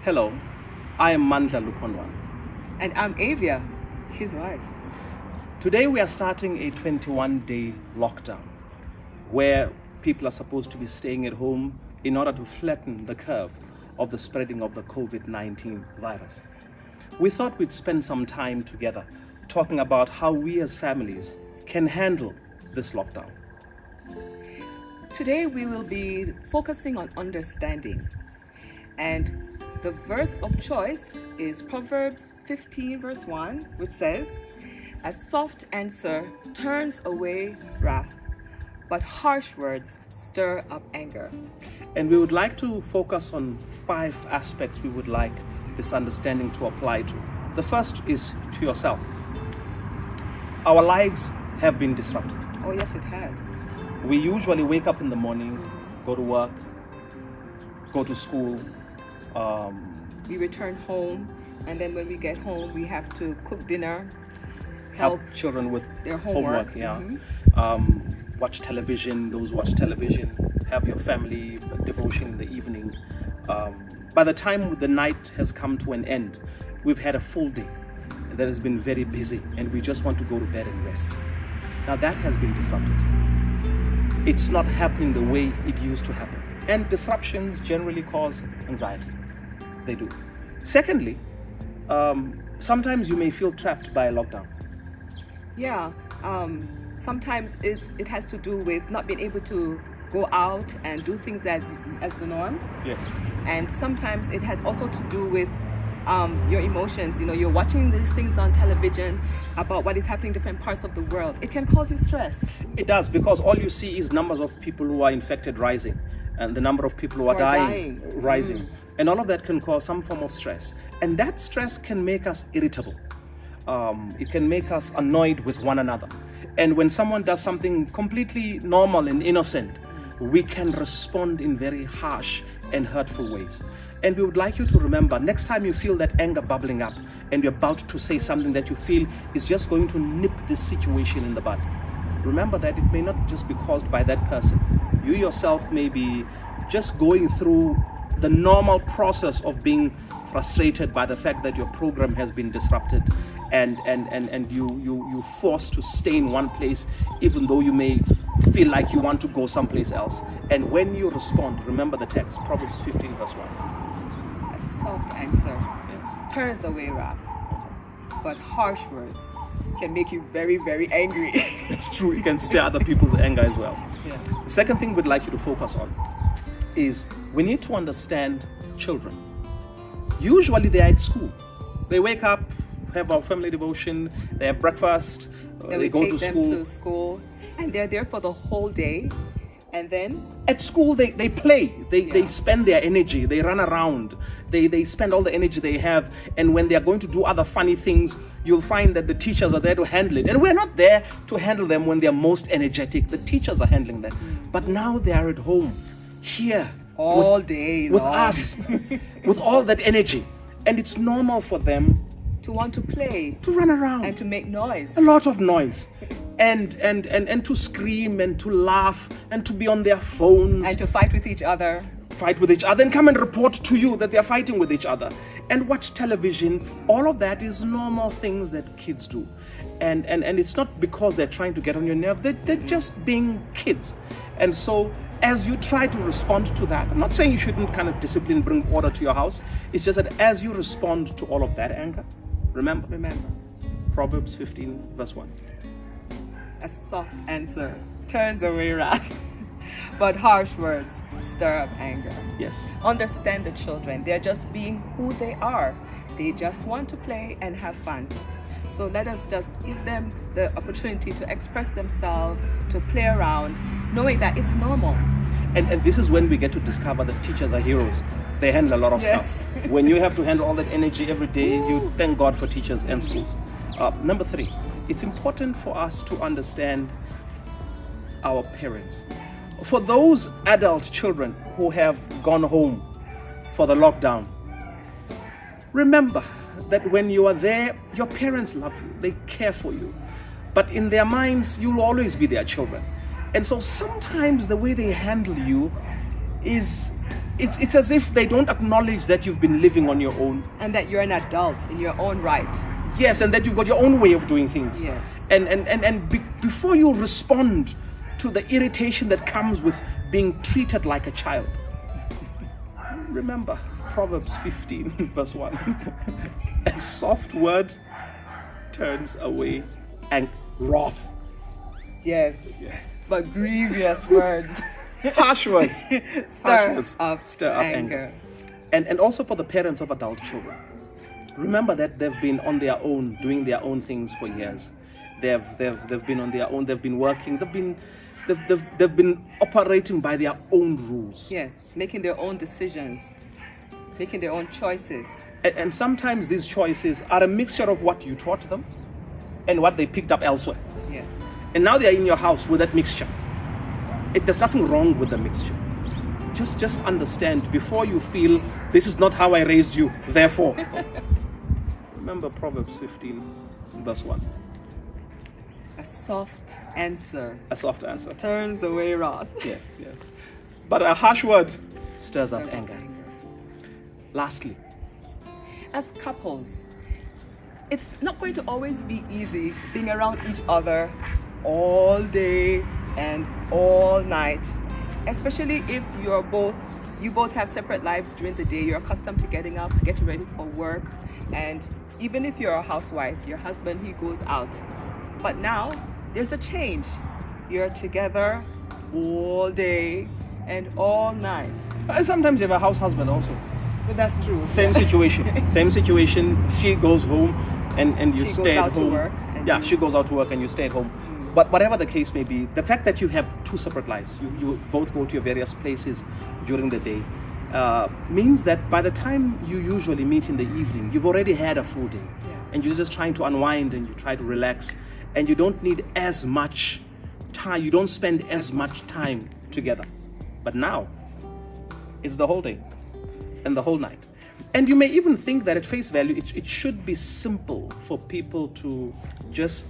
Hello, I am Mandla Lupondwana. And I'm Aevia, his wife. Today we are starting a 21-day lockdown where people are supposed to be staying at home in order to flatten the curve of the spreading of the COVID-19 virus. We thought we'd spend some time together talking about how we as families can handle this lockdown. Today we will be focusing on understanding. And the verse of choice is Proverbs 15 verse 1, which says, "A soft answer turns away wrath, but harsh words stir up anger." And we would like to focus on 5 aspects we would like this understanding to apply to. The first is to yourself. Our lives have been disrupted. Oh yes, it has. We usually wake up in the morning, go to work, go to school. We return home, and then when we get home, we have to cook dinner, Help children with their homework. Watch television, those watch television, have your family devotion in the evening. By the time the night has come to an end, we've had a full day that has been very busy, and we just want to go to bed and rest. Now that has been disrupted. It's not happening the way it used to happen. And disruptions generally cause anxiety. They do. Secondly, sometimes you may feel trapped by a lockdown. Yeah, sometimes it has to do with not being able to go out and do things as the norm. Yes. And sometimes it has also to do with your emotions. You know, you're watching these things on television about what is happening in different parts of the world. It can cause you stress. It does, because all you see is numbers of people who are infected rising, and the number of people who are dying rising. And all of that can cause some form of stress. And that stress can make us irritable. It can make us annoyed with one another. And when someone does something completely normal and innocent, we can respond in very harsh and hurtful ways. And we would like you to remember, next time you feel that anger bubbling up and you're about to say something that you feel is just going to nip this situation in the bud, remember that it may not just be caused by that person. You yourself may be just going through the normal process of being frustrated by the fact that your program has been disrupted, and you forced to stay in one place even though you may feel like you want to go someplace else. And when you respond, remember the text, Proverbs 15 verse 1. A soft answer Yes. turns away wrath, but harsh words can make you very, very angry. It's true, you can stir other people's anger as well. Yeah. The second thing we'd like you to focus on is we need to understand children. Usually they are at school. They wake up, have our family devotion, they have breakfast, Then they we go take to them school. to school, and they're there for the whole day. And then At school they play, they Yeah. spend their energy, they run around, they spend all the energy they have, and when they are going to do other funny things, you'll find that the teachers are there to handle it. And we're not there to handle them when they're most energetic. The teachers are handling that. But now they are at home, here, all day with long. us, with all that energy. And it's normal for them to want to play to run around, and to make noise. a lot of noise, and to scream and to laugh and to be on their phones, And to fight with each other. fight with each other and come and report to you that they're fighting with each other, and watch television. All of that is normal things that kids do. And it's not because they're trying to get on your nerve, they're just being kids. And so as you try to respond to that, I'm not saying you shouldn't kind of discipline, bring order to your house. It's just that as you respond to all of that anger, remember Proverbs 15 verse 1. A soft answer turns away wrath, but harsh words stir up anger. Yes. Understand the children. They're just being who they are. They just want to play and have fun. So let us just give them the opportunity to express themselves, to play around, knowing that it's normal. And this is when we get to discover that teachers are heroes. They handle a lot of Yes. stuff. When you have to handle all that energy every day, you thank God for teachers and schools. Number 3, it's important for us to understand our parents. For those adult children who have gone home for the lockdown, remember that when you are there, your parents love you, they care for you. But in their minds, you'll always be their children. And so sometimes the way they handle you is it's as if they don't acknowledge that you've been living on your own. And that you're an adult in your own right. Yes, and that you've got your own way of doing things. Yes. Before you respond to the irritation that comes with being treated like a child, remember Proverbs 15 verse 1. A soft word turns away and wrath. Yes. But grievous words Harsh words. stir up anger. And also for the parents of adult children. Remember that they've been on their own, doing their own things for years. They've been on their own, they've been working, they've been operating by their own rules. Yes, making their own decisions, making their own choices. And sometimes these choices are a mixture of what you taught them and what they picked up elsewhere. Yes. And now they're in your house with that mixture. There's nothing wrong with the mixture. Just understand before you feel this is not how I raised you, therefore. Remember Proverbs 15 verse 1. A soft answer turns away wrath. Yes. But a harsh word stirs up anger. Lastly, as couples, it's not going to always be easy being around each other all day and all night, especially if you both have separate lives during the day. You're accustomed to getting up, getting ready for work, and even if you're a housewife, your husband, he goes out. But now there's a change. You're together all day and all night. Sometimes you have a house husband also. But that's true. Same situation. She goes home and you stay at home. She goes out to work and you stay at home. But whatever the case may be, the fact that you have two separate lives, you both go to your various places during the day, means that by the time you usually meet in the evening, you've already had a full day. Yeah. And you're just trying to unwind and you try to relax. And you don't need as much time, you don't spend as much time together. But now, it's the whole day and the whole night. And you may even think that at face value, it should be simple for people to just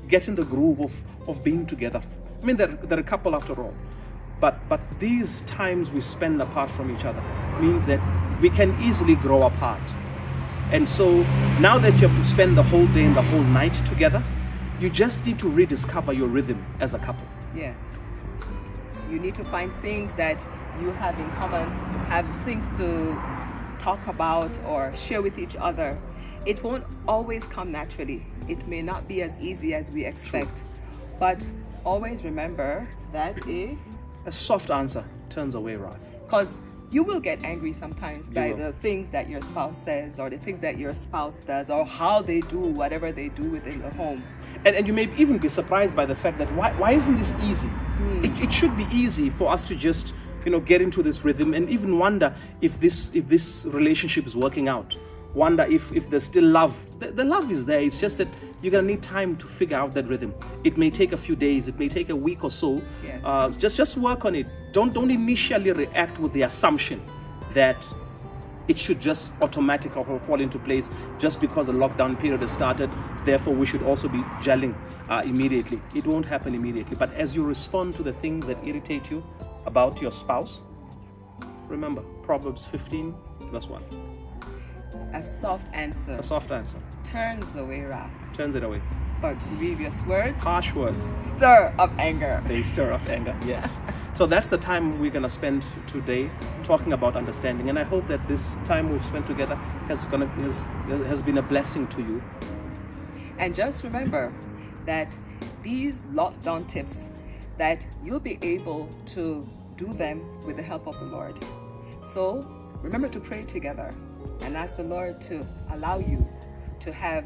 get in the groove of being together. I mean, they're a couple after all. But these times we spend apart from each other means that we can easily grow apart. And so now that you have to spend the whole day and the whole night together, you just need to rediscover your rhythm as a couple. Yes. You need to find things that you have in common, have things to talk about or share with each other. It won't always come naturally. It may not be as easy as we expect. True. But always remember that a soft answer turns away wrath. Because you will get angry sometimes by will. the things that your spouse says or the things that your spouse does or how they do whatever they do within the home. And you may even be surprised by the fact that why isn't this easy? It should be easy for us to just get into this rhythm and even wonder if this relationship is working out. Wonder if there's still love. The love is there. It's just that you're gonna need time to figure out that rhythm. It may take a few days. It may take a week or so. Yes. Just work on it. Don't initially react with the assumption that it should just automatically fall into place just because the lockdown period has started. Therefore, we should also be gelling immediately. It won't happen immediately. But as you respond to the things that irritate you about your spouse, remember Proverbs 15 verse 1. A soft answer turns away wrath. Turns it away. But grievous words, harsh words, stir up anger. They stir up anger, yes. So that's the time we're going to spend today talking about understanding. And I hope that this time we've spent together has been a blessing to you. And just remember that these lockdown tips, that you'll be able to do them with the help of the Lord. So remember to pray together and ask the Lord to allow you to have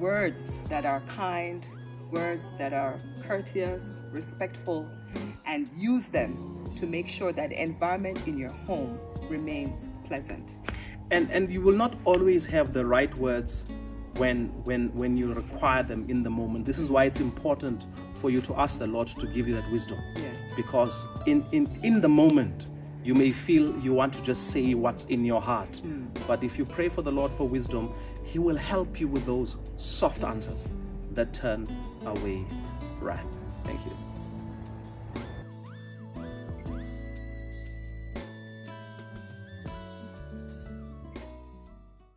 words that are kind, words that are courteous, respectful, and use them to make sure that the environment in your home remains pleasant. And you will not always have the right words when you require them in the moment. This is why it's important for you to ask the Lord to give you that wisdom. Yes. Because in the moment, you may feel you want to just say what's in your heart. But if you pray for the Lord for wisdom, He will help you with those soft answers that turn away wrath. Thank you.